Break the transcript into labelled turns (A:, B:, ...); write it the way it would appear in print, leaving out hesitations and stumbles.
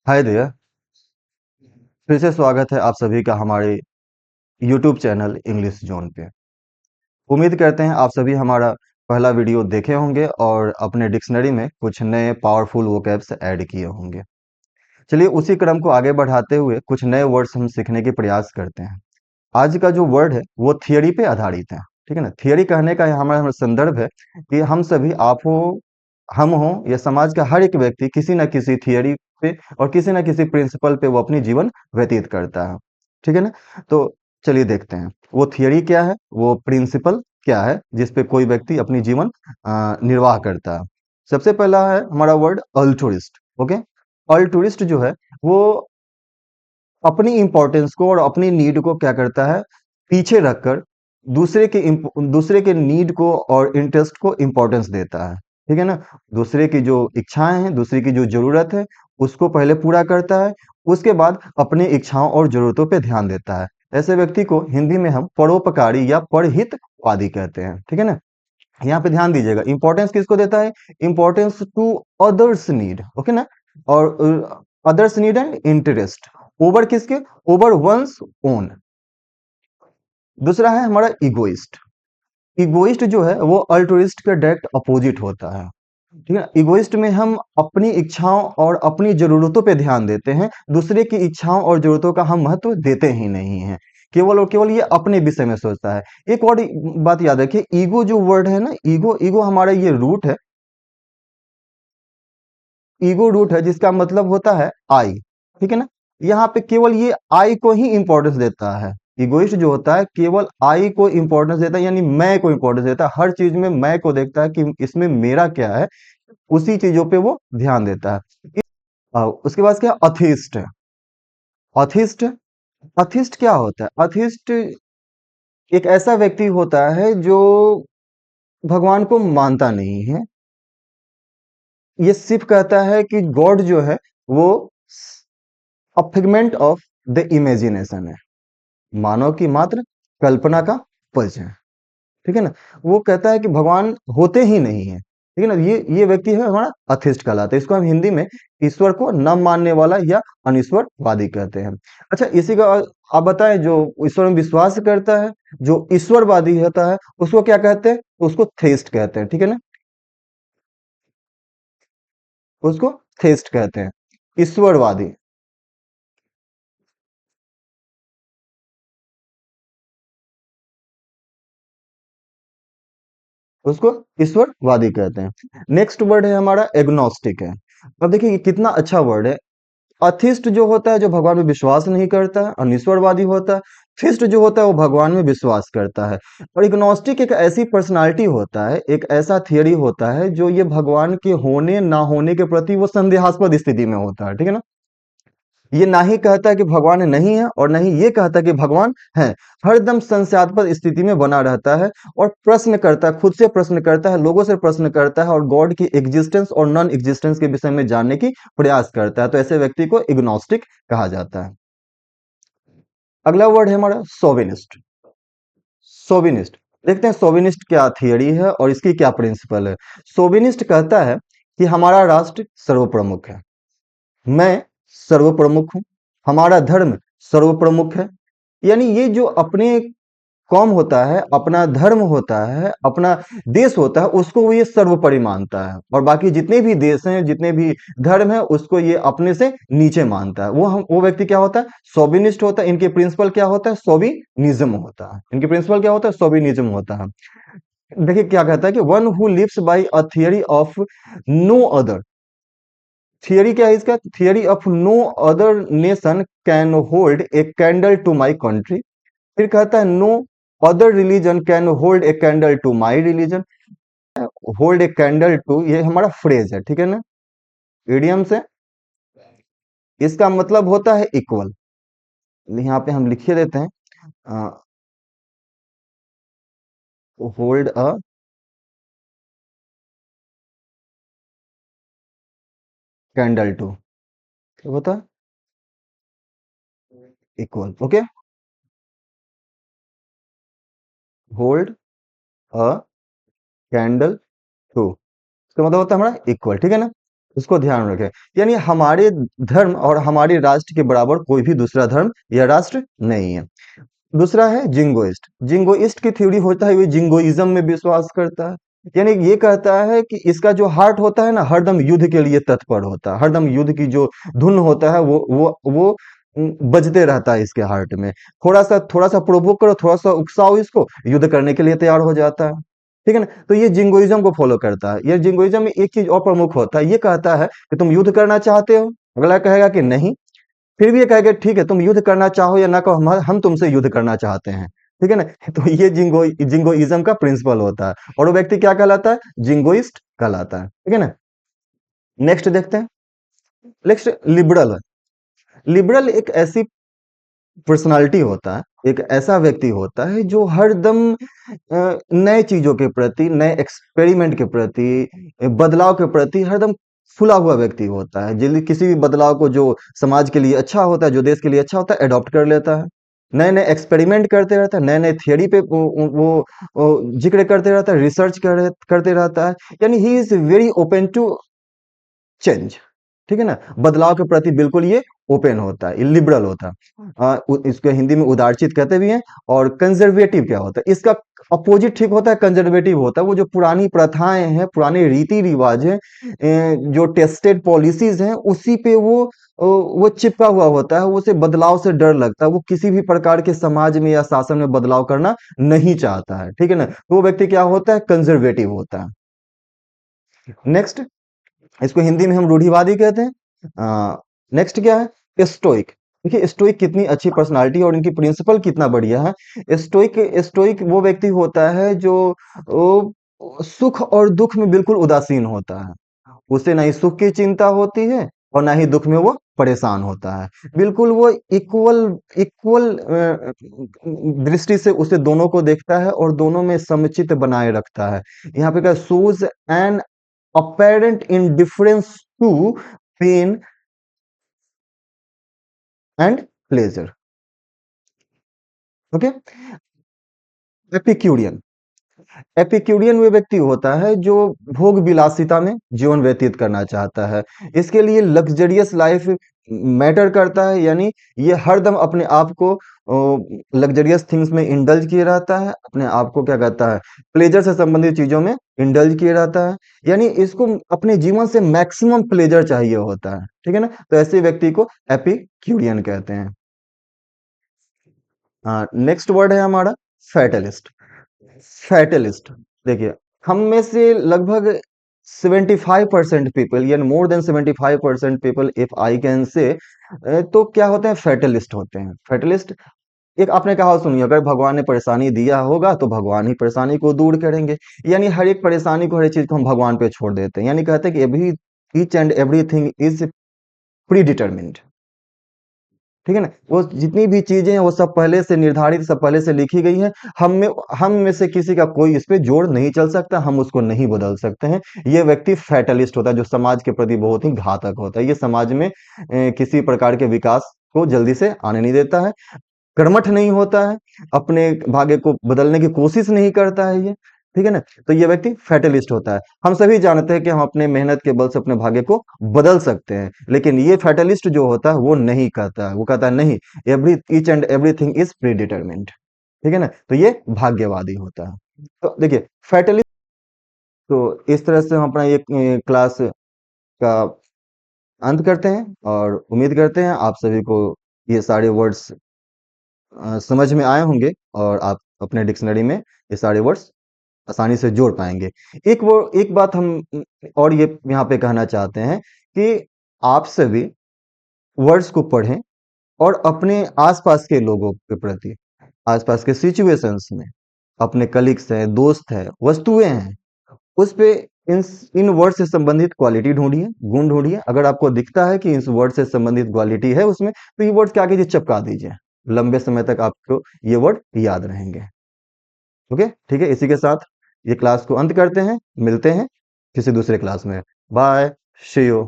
A: Hi there. फिर से स्वागत है आप सभी का हमारे यूट्यूब चैनल इंग्लिश जोन पे। उम्मीद करते हैं आप सभी हमारा पहला वीडियो देखे होंगे और अपने डिक्शनरी में कुछ नए पावरफुल वोकैब्स ऐड किए होंगे। चलिए उसी क्रम को आगे बढ़ाते हुए कुछ नए वर्ड्स हम सीखने की प्रयास करते हैं। आज का जो वर्ड है वो थियरी पे आधारित है। ठीक है ना। थियरी कहने का हमारा संदर्भ है कि हम सभी आप हो, हम हो या समाज का हर एक व्यक्ति किसी न किसी थियरी पे और किसी न किसी प्रिंसिपल पे वो अपनी जीवन व्यतीत करता है। ठीक है ना। तो चलिए देखते हैं वो थियरी क्या है, वो प्रिंसिपल क्या है जिस पे कोई व्यक्ति अपनी जीवन निर्वाह करता है। सबसे पहला है हमारा वर्ड अल्टुरिस्ट। ओके। अल्टुरिस्ट जो है वो अपनी इंपॉर्टेंस को और अपनी नीड को क्या करता है, पीछे रखकर दूसरे के नीड को और इंटरेस्ट को इंपॉर्टेंस देता है। ठीक है ना। दूसरे की जो इच्छाएं हैं, दूसरे की जो जरूरत है, उसको पहले पूरा करता है। उसके बाद अपनी इच्छाओं और जरूरतों पे ध्यान देता है। ऐसे व्यक्ति को हिंदी में हम परोपकारी या परहितवादी कहते हैं। ठीक है ना। यहाँ पे ध्यान दीजिएगा, इंपॉर्टेंस किसको देता है, importance to others need. Okay ना। और others need and interest over किसके, ओवर वंस ओन। दूसरा है हमारा इगोइस्ट। इगोइस्ट जो है वो अल्ट्रुइस्ट के डायरेक्ट अपोजिट होता है। ठीक है। इगोइस्ट में हम अपनी इच्छाओं और अपनी जरूरतों पे ध्यान देते हैं, दूसरे की इच्छाओं और जरूरतों का हम महत्व देते ही नहीं हैं। केवल और केवल ये अपने विषय में सोचता है। एक और बात याद रखिए, ईगो जो वर्ड है ना, ईगो ईगो हमारा ये रूट है। ईगो रूट है जिसका मतलब होता है आई। ठीक है ना। यहाँ पे केवल ये आई को ही इंपॉर्टेंस देता है। इगोइस्ट जो होता है केवल आई को इंपॉर्टेंस देता है, यानी मैं को इंपॉर्टेंस देता है। हर चीज में मैं को देखता है कि इसमें मेरा क्या है, उसी चीजों पे वो ध्यान देता है। उसके बाद क्या, अथिस्ट है। अथिस्ट, अथिस्ट क्या होता है, अथिस्ट एक ऐसा व्यक्ति होता है जो भगवान को मानता नहीं है। ये सिर्फ कहता है कि गॉड जो है वो अ फिगमेंट ऑफ द इमेजिनेशन है, मानव की मात्र कल्पना का पज है। ठीक है ना। वो कहता है कि भगवान होते ही नहीं है। ठीक है ना। ये व्यक्ति है हमारा अथिस्ट कहलाता है। इसको हम हिंदी में ईश्वर को न मानने वाला या अनिश्वरवादी कहते हैं। अच्छा, इसी का आप बताएं, जो ईश्वर में विश्वास करता है, जो ईश्वरवादी होता है, उसको क्या कहते हैं, उसको थेस्ट कहते हैं। ठीक है ना। उसको थेस्ट कहते हैं, ईश्वरवादी। उसको ईश्वरवादी कहते हैं। नेक्स्ट वर्ड है हमारा एग्नोस्टिक है। अब देखिए ये कितना अच्छा वर्ड है। अथिस्ट जो होता है, जो भगवान में विश्वास नहीं करता है, अनिश्वरवादी होता है। थिस्ट जो होता है वो भगवान में विश्वास करता है। और इग्नोस्टिक एक ऐसी पर्सनालिटी होता है, एक ऐसा थियरी होता है जो ये भगवान के होने ना होने के प्रति वो संदेहास्पद स्थिति में होता है। ठीक है ना। ये ना ही कहता है कि भगवान नहीं है और ना ही ये कहता है कि भगवान है। हरदम संशयास्पद स्थिति में बना रहता है और प्रश्न करता है, खुद से प्रश्न करता है, लोगों से प्रश्न करता है और गॉड की एग्जिस्टेंस और नॉन एग्जिस्टेंस के विषय में जानने की प्रयास करता है। तो ऐसे व्यक्ति को इग्नोस्टिक कहा जाता है। अगला वर्ड है हमारा सोविनिस्ट। सोविनिस्ट, देखते हैं सोविनिस्ट क्या थियरी है और इसकी क्या प्रिंसिपल है। सोविनिस्ट कहता है कि हमारा राष्ट्र सर्वप्रमुख है, मैं सर्वप्रमुख हूं, हमारा धर्म सर्वप्रमुख है। यानी ये जो अपने कौम होता है, अपना धर्म होता है, अपना देश होता है, उसको वो ये सर्वोपरि मानता है और बाकी जितने भी देश हैं, जितने भी धर्म है, उसको ये अपने से नीचे मानता है। वो व्यक्ति क्या होता है, सोबिनिस्ट होता है। इनके प्रिंसिपल क्या होता है, सोबिनिज्म होता है। इनके प्रिंसिपल क्या होता है, सोबिनिज्म होता है। देखिए क्या कहता है कि one who lives by a theory of no other. Theory क्या है इसका, theory of no other nation can hold a candle to my country. फिर कहता है no other religion can hold a candle to my religion. Hold a candle to, ये हमारा phrase है। ठीक है ना, इडियम से। इसका मतलब होता है इक्वल। यहाँ पे हम लिखिए देते हैं, होल्ड अ कैंडल टू, क्या होता है, equal. Okay, hold a candle to, इसका मतलब होता है हमारा इक्वल। ठीक है ना। इसको ध्यान रखें। यानी हमारे धर्म और हमारे राष्ट्र के बराबर कोई भी दूसरा धर्म या राष्ट्र नहीं है। दूसरा है जिंगोइस्ट। जिंगोइस्ट की थ्योरी होता है, ये जिंगोइज्म में विश्वास करता है। यानी ये कहता है कि इसका जो हार्ट होता है ना, हरदम युद्ध के लिए तत्पर होता है, हरदम युद्ध की जो धुन होता है वो बजते रहता है इसके हार्ट में। थोड़ा सा प्रोवोक करो, थोड़ा सा उकसाओ इसको, युद्ध करने के लिए तैयार हो जाता है। ठीक है ना? तो ये जिंगोइज्म को फॉलो करता है। ये जिंगोइज्म में एक चीज और प्रमुख होता है, ये कहता है कि तुम युद्ध करना चाहते हो, अगला कहेगा कि नहीं, फिर भी ये कहेगा ठीक है, तुम युद्ध करना चाहो या ना कहो, हम तुमसे युद्ध करना चाहते हैं। ठीक है ना? तो ये जिंगोइज्म का प्रिंसिपल होता है, और वो व्यक्ति क्या कहलाता है? जिंगोइस्ट कहलाता है। ठीक है ना? नेक्स्ट देखते हैं। नेक्स्ट लिबरल है। लिबरल एक ऐसी पर्सनालिटी होता है, एक ऐसा व्यक्ति होता है जो हरदम नए चीजों के प्रति, नए एक्सपेरिमेंट के प्रति, बदलाव के प्रति हरदम खुला हुआ व्यक्ति होता है। जल्दी किसी भी बदलाव को जो समाज के लिए अच्छा होता है, जो देश के लिए अच्छा होता है, अडॉप्ट कर लेता है। नए नए एक्सपेरिमेंट करते रहता है, नए नए थियोरी पे जिक्र करते रहता है, करते रहता है। यानी he is very open to change. ठीक है ना? बदलाव के प्रति बिल्कुल ये ओपन होता है, लिबरल होता है। इसको हिंदी में उदारचित कहते भी हैं। और कंजर्वेटिव क्या होता है? इसका अपोजिट ठीक होता है, कंजर्वेटिव होता है। वो जो पुरानी प्रथाएं हैं, पुराने रीति रिवाज हैं, जो टेस्टेड पॉलिसीज हैं, उसी पे वो चिपका हुआ होता है। उसे बदलाव से डर लगता है, वो किसी भी प्रकार के समाज में या शासन में बदलाव करना नहीं चाहता है। ठीक है ना? तो वो व्यक्ति क्या होता है? कंजर्वेटिव होता है। नेक्स्ट, इसको हिंदी में हम रूढ़िवादी कहते हैं। नेक्स्ट क्या है? स्टोइक। देखिए स्टोइक कितनी अच्छी पर्सनालिटी और इनकी प्रिंसिपल कितना बढ़िया है। स्टोइक स्टोइक वो व्यक्ति होता है जो सुख और दुख में बिल्कुल उदासीन होता है। उसे ना ही सुख की चिंता होती है और ना ही दुख में वो परेशान होता है। बिल्कुल वो इक्वल इक्वल दृष्टि से उसे दोनों को देखता है और दोनों में समचित बनाए रखता है। यहाँ पे क्या, shows N apparent indifference to pain and pleasure. Okay. Epicurean. Epicurean वो व्यक्ति होता है जो भोग विलासिता में जीवन व्यतीत करना चाहता है। इसके लिए लग्जरियस लाइफ मैटर करता है। यानी ये हरदम अपने आप को लग्जरियस थिंग्स में इंडल्ज किए रहता है, अपने आप को क्या कहता है, प्लेजर से संबंधित चीजों में इंडल्ज किए रहता है। यानी इसको अपने जीवन से मैक्सिमम प्लेजर चाहिए होता है। ठीक है ना? तो ऐसे व्यक्ति को एपिक्यूरियन कहते हैं। नेक्स्ट वर्ड है हमारा फैटलिस्ट। फैटलिस्ट। देखिए, हम में से लगभग 75% पीपल, यानी more than 75% people, if I can say, तो क्या होते हैं? फैटलिस्ट होते हैं। फैटलिस्ट, एक आपने कहा सुनिए, अगर भगवान ने परेशानी दिया होगा तो भगवान ही परेशानी को दूर करेंगे। यानी हर एक परेशानी को, हर एक चीज को हम भगवान पे छोड़ देते हैं। यानी कहते हैं कि every each and everything is pre determined. ठीक है ना? वो जितनी भी चीजें हैं वो सब पहले से निर्धारित, सब पहले से लिखी गई हैं। हम में से किसी का कोई इस पे जोड़ नहीं चल सकता, हम उसको नहीं बदल सकते हैं। ये व्यक्ति फैटलिस्ट होता है, जो समाज के प्रति बहुत ही घातक होता है। ये समाज में किसी प्रकार के विकास को जल्दी से आने नहीं देता है। कर्मठ नहीं होता है, अपने भाग्य को बदलने की कोशिश नहीं करता है ये। ठीक है ना? तो ये व्यक्ति फैटलिस्ट होता है। हम सभी जानते हैं कि हम अपने मेहनत के बल से अपने भाग्य को बदल सकते हैं, लेकिन ये फैटलिस्ट जो होता है वो नहीं कहता है। वो कहता है नहीं, every each and everything is pre determined. ठीक है ना? तो ये भाग्यवादी होता है। तो देखिए फैटलिस्ट। तो इस तरह से हम अपना ये क्लास का अंत करते हैं, और उम्मीद करते हैं आप सभी को ये सारे वर्ड्स समझ में आए होंगे, और आप अपने डिक्शनरी में ये सारे वर्ड्स आसानी से जोड़ पाएंगे। एक बात हम और ये यहाँ पे कहना चाहते हैं कि आप सभी वर्ड्स को पढ़ें और अपने आसपास के लोगों के प्रति, आसपास के सिचुएशंस में, अपने कलीग्स हैं, दोस्त हैं, वस्तुएं हैं, उस पे इन वर्ड से संबंधित क्वालिटी ढूंढिए, गुण ढूंढिए। अगर आपको दिखता है कि इस वर्ड से संबंधित क्वालिटी है उसमें, तो ये वर्ड क्या कीजिए, चिपका दीजिए। लंबे समय तक आपको ये वर्ड याद रहेंगे। ओके, ठीक है। इसी के साथ ये क्लास को अंत करते हैं, मिलते हैं किसी दूसरे क्लास में। Bye, see you.